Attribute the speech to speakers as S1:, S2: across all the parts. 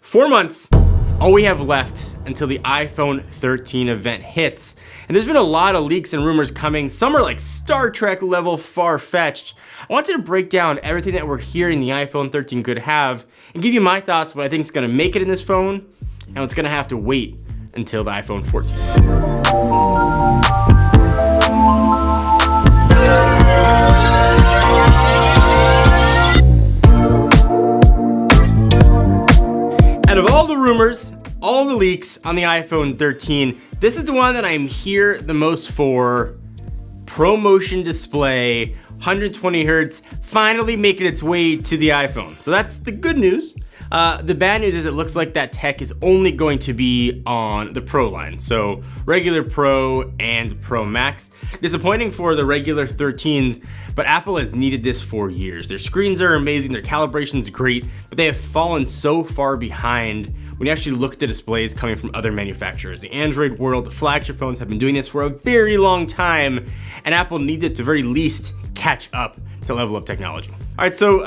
S1: 4 months is all we have left until the iPhone 13 event hits. And there's been a lot of leaks and rumors coming. Some are like Star Trek level far-fetched. I wanted to break down everything that we're hearing the iPhone 13 could have and give you my thoughts what I think is gonna make it in this phone and what's gonna have to wait until the iPhone 14. Out of all the rumors, all the leaks on the iPhone 13, this is the one that I'm here the most for. ProMotion display, 120 hertz, finally making its way to the iPhone. So that's the good news. The bad news is it looks like that tech is only going to be on the Pro line. So regular Pro and Pro Max. Disappointing for the regular 13s, but Apple has needed this for years. Their screens are amazing, their calibration is great, but they have fallen so far behind when you actually look at the displays coming from other manufacturers. The Android world, the flagship phones have been doing this for a very long time, and Apple needs it to very least catch up to the level of technology. All right, so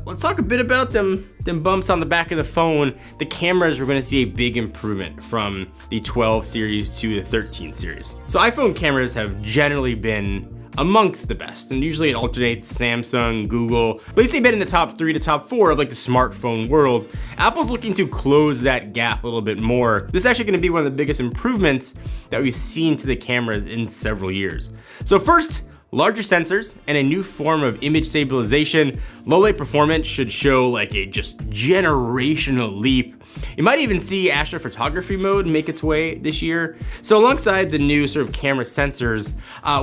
S1: let's talk a bit about them bumps on the back of the phone. The cameras, we're gonna see a big improvement from the 12 series to the 13 series. So iPhone cameras have generally been amongst the best, and usually it alternates Samsung, Google, but at least they've been in the top 3 to top 4 of like the smartphone world. Apple's looking to close that gap a little bit more. This is actually gonna be one of the biggest improvements that we've seen to the cameras in several years. So first, larger sensors and a new form of image stabilization. Low light performance should show like a just generational leap. You might even see astrophotography mode make its way this year. So alongside the new sort of camera sensors,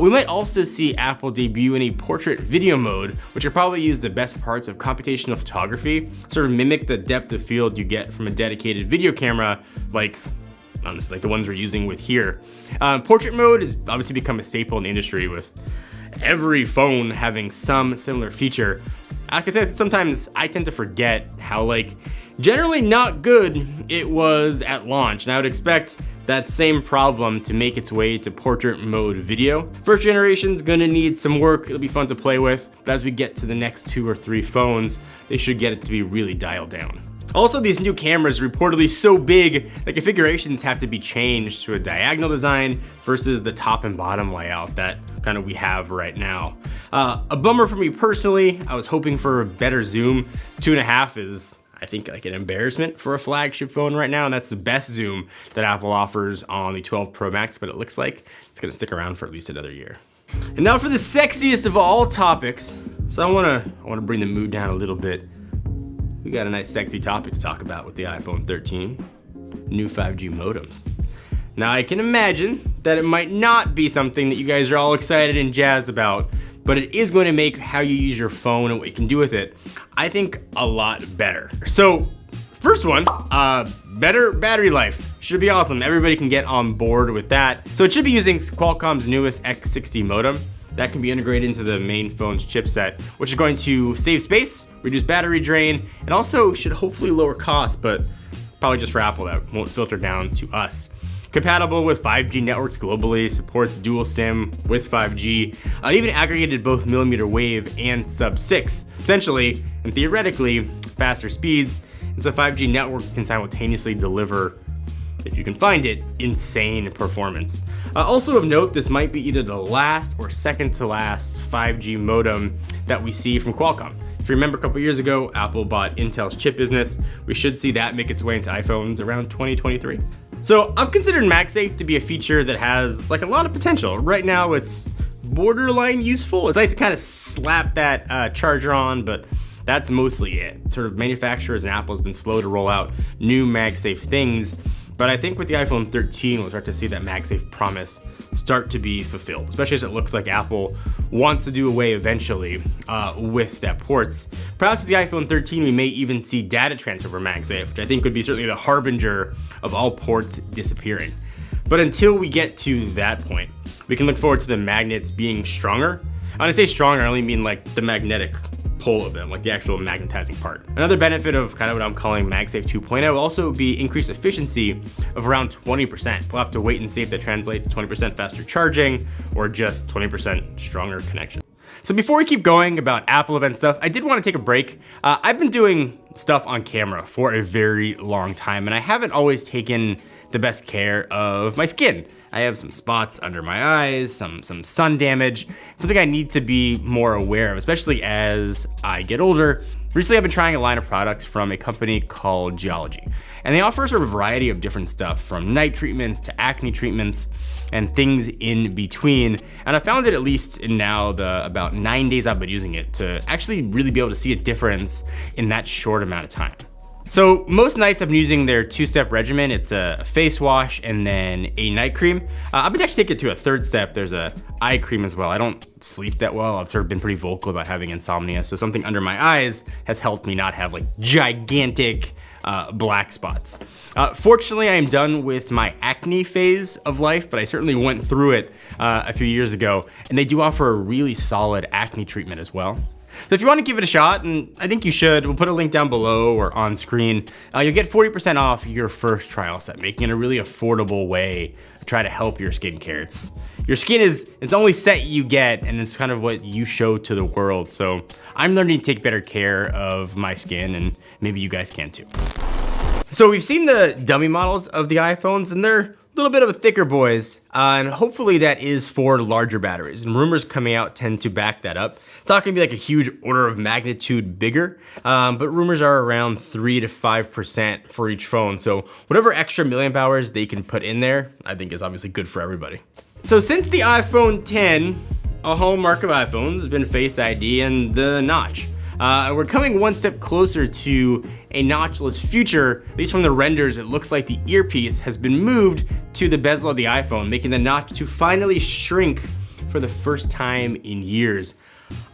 S1: we might also see Apple debut in a portrait video mode, which will probably use the best parts of computational photography, sort of mimic the depth of field you get from a dedicated video camera, honestly, like the ones we're using with here. Portrait mode has obviously become a staple in the industry with every phone having some similar feature. Like I said, sometimes I tend to forget how generally not good it was at launch, and I would expect that same problem to make its way to portrait mode video. First generation's gonna need some work, it'll be fun to play with, but as we get to the next 2 or 3 phones, they should get it to be really dialed down. Also, these new cameras are reportedly so big, the configurations have to be changed to a diagonal design versus the top and bottom layout that kind of we have right now. A bummer for me personally. I was hoping for a better zoom. 2.5 is, I think, like an embarrassment for a flagship phone right now, and that's the best zoom that Apple offers on the 12 Pro Max, but it looks like it's gonna stick around for at least another year. And now for the sexiest of all topics. So I wanna bring the mood down a little bit. We got a nice sexy topic to talk about with the iPhone 13, new 5G modems. Now I can imagine that it might not be something that you guys are all excited and jazzed about, but it is going to make how you use your phone and what you can do with it, I think, a lot better. So first one, better battery life. Should be awesome. Everybody can get on board with that. So it should be using Qualcomm's newest X60 modem. That can be integrated into the main phone's chipset, which is going to save space, reduce battery drain, and also should hopefully lower costs, but probably just for Apple, that won't filter down to us. Compatible with 5G networks globally, supports dual SIM with 5G, even aggregated both millimeter wave and sub-6, potentially and theoretically faster speeds, and so 5G network can simultaneously deliver, if you can find it, insane performance. Also of note, this might be either the last or second to last 5G modem that we see from Qualcomm. If you remember a couple years ago, Apple bought Intel's chip business. We should see that make its way into iPhones around 2023. So I've considered MagSafe to be a feature that has a lot of potential. Right now it's borderline useful. It's nice to kind of slap that charger on, but that's mostly it. Sort of manufacturers and Apple has been slow to roll out new MagSafe things. But I think with the iPhone 13, we'll start to see that MagSafe promise start to be fulfilled, especially as it looks like Apple wants to do away eventually with that ports. Perhaps with the iPhone 13, we may even see data transfer for MagSafe, which I think would be certainly the harbinger of all ports disappearing. But until we get to that point, we can look forward to the magnets being stronger. When I say stronger, I only mean the magnetic pull of them, the actual magnetizing part. Another benefit of kind of what I'm calling MagSafe 2.0 will also be increased efficiency of around 20%. We'll have to wait and see if that translates to 20% faster charging or just 20% stronger connection. So before we keep going about Apple event stuff, I did want to take a break. I've been doing stuff on camera for a very long time, and I haven't always taken the best care of my skin. I have some spots under my eyes, some sun damage, something I need to be more aware of, especially as I get older. Recently, I've been trying a line of products from a company called Geology, and they offer a variety of different stuff, from night treatments to acne treatments and things in between. And I found it, at least in now the about 9 days I've been using it, to actually really be able to see a difference in that short amount of time. So most nights I've been using their 2-step regimen. It's a face wash and then a night cream. I've been actually taking it to a 3rd step. There's a eye cream as well. I don't sleep that well. I've sort of been pretty vocal about having insomnia. So something under my eyes has helped me not have like gigantic black spots. Fortunately, I am done with my acne phase of life, but I certainly went through it a few years ago. And they do offer a really solid acne treatment as well. So if you want to give it a shot, and I think you should, we'll put a link down below or on screen. You'll get 40% off your first trial set, making it a really affordable way to try to help your skincare. Your skin is the only set you get, and it's kind of what you show to the world. So I'm learning to take better care of my skin, and maybe you guys can too. So we've seen the dummy models of the iPhones, and they're a little bit of a thicker boys, and hopefully that is for larger batteries, and rumors coming out tend to back that up. It's not gonna be like a huge order of magnitude bigger, but rumors are around 3 to 5% for each phone, so whatever extra milliamp hours they can put in there, I think is obviously good for everybody. So since the iPhone 10, a hallmark of iPhones has been Face ID and the notch. We're coming one step closer to a notchless future. At least from the renders, it looks like the earpiece has been moved to the bezel of the iPhone, making the notch to finally shrink for the first time in years.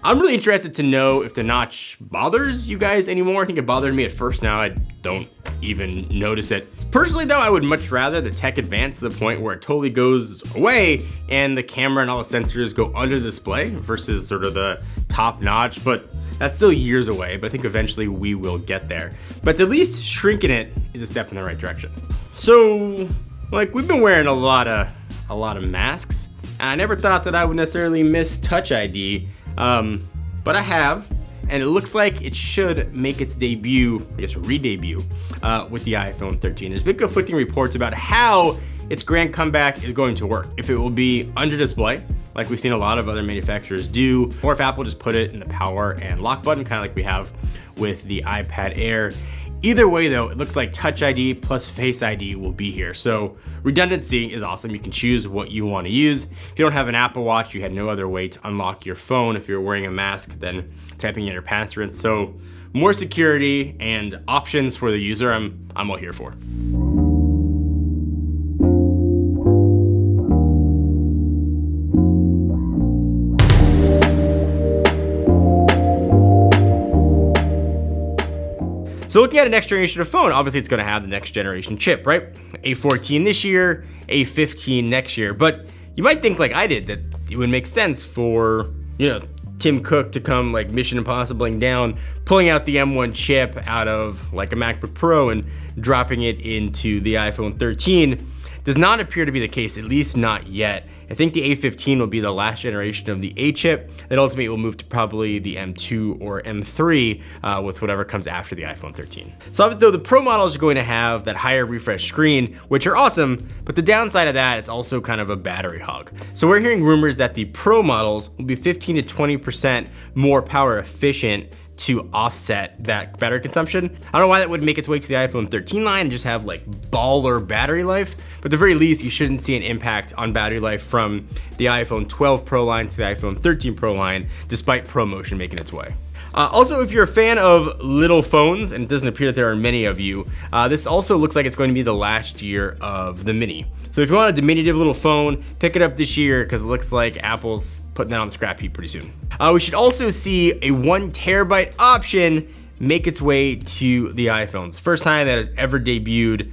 S1: I'm really interested to know if the notch bothers you guys anymore. I think it bothered me at first. Now I don't even notice it. Personally though, I would much rather the tech advance to the point where it totally goes away and the camera and all the sensors go under the display versus sort of the top notch, but that's still years away, but I think eventually we will get there. But at least shrinking it is a step in the right direction. So, like, we've been wearing a lot of masks, and I never thought that I would necessarily miss Touch ID, but I have, and it looks like it should make its debut, I guess re-debut, with the iPhone 13. There's been conflicting reports about how its grand comeback is going to work. If it will be under display, like we've seen a lot of other manufacturers do, or if Apple just put it in the power and lock button, kind of like we have with the iPad Air. Either way though, it looks like Touch ID plus Face ID will be here. So redundancy is awesome. You can choose what you want to use. If you don't have an Apple Watch, you had no other way to unlock your phone if you're wearing a mask than typing in your password. So more security and options for the user, I'm all here for. So looking at a next generation of phone, obviously it's gonna have the next generation chip, right? A14 this year, A15 next year. But you might think like I did, that it would make sense for, Tim Cook to come like Mission Impossibling down, pulling out the M1 chip out of like a MacBook Pro and dropping it into the iPhone 13. Does not appear to be the case, at least not yet. I think the A15 will be the last generation of the A chip, then ultimately it will move to probably the M2 or M3 with whatever comes after the iPhone 13. So obviously though, the Pro models are going to have that higher refresh screen, which are awesome, but the downside of that, it's also kind of a battery hog. So we're hearing rumors that the Pro models will be 15 to 20% more power efficient to offset that battery consumption. I don't know why that would make its way to the iPhone 13 line and just have like baller battery life, but at the very least, you shouldn't see an impact on battery life from the iPhone 12 Pro line to the iPhone 13 Pro line, despite ProMotion making its way. Also, if you're a fan of little phones, and it doesn't appear that there are many of you, this also looks like it's going to be the last year of the Mini. So if you want a diminutive little phone, pick it up this year because it looks like Apple's putting that on the scrap heap pretty soon. We should also see a 1 terabyte option make its way to the iPhones. First time that has ever debuted.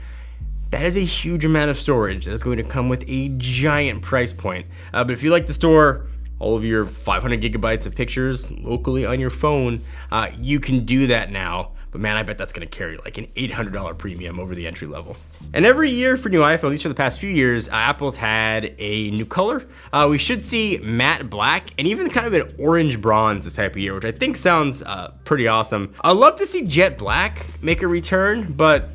S1: That is a huge amount of storage that's going to come with a giant price point. But if you like to store all of your 500 gigabytes of pictures locally on your phone, you can do that now. but man, I bet that's gonna carry like an $800 premium over the entry level. And every year for new iPhone, at least for the past few years, Apple's had a new color. We should see matte black and even kind of an orange bronze this type of year, which I think sounds pretty awesome. I'd love to see jet black make a return, but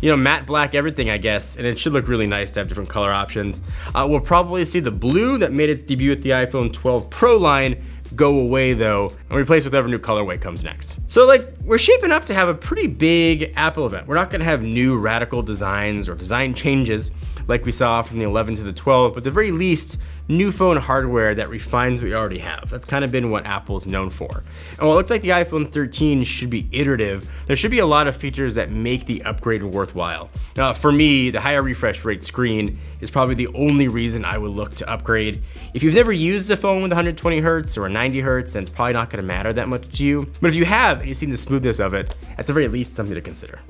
S1: you know, matte black everything, I guess, and it should look really nice to have different color options. We'll probably see the blue that made its debut with the iPhone 12 Pro line go away though, and replaced with whatever new colorway comes next. So like, we're shaping up to have a pretty big Apple event. We're not gonna have new radical designs or design changes like we saw from the 11 to the 12, but at the very least, new phone hardware that refines what we already have. That's kind of been what Apple's known for. And while it looks like the iPhone 13 should be iterative, there should be a lot of features that make the upgrade worthwhile. For me, the higher refresh rate screen is probably the only reason I would look to upgrade. If you've never used a phone with 120 hertz or 90 hertz, then it's probably not gonna matter that much to you. But if you have and you've seen the smoothness of it, at the very least, something to consider.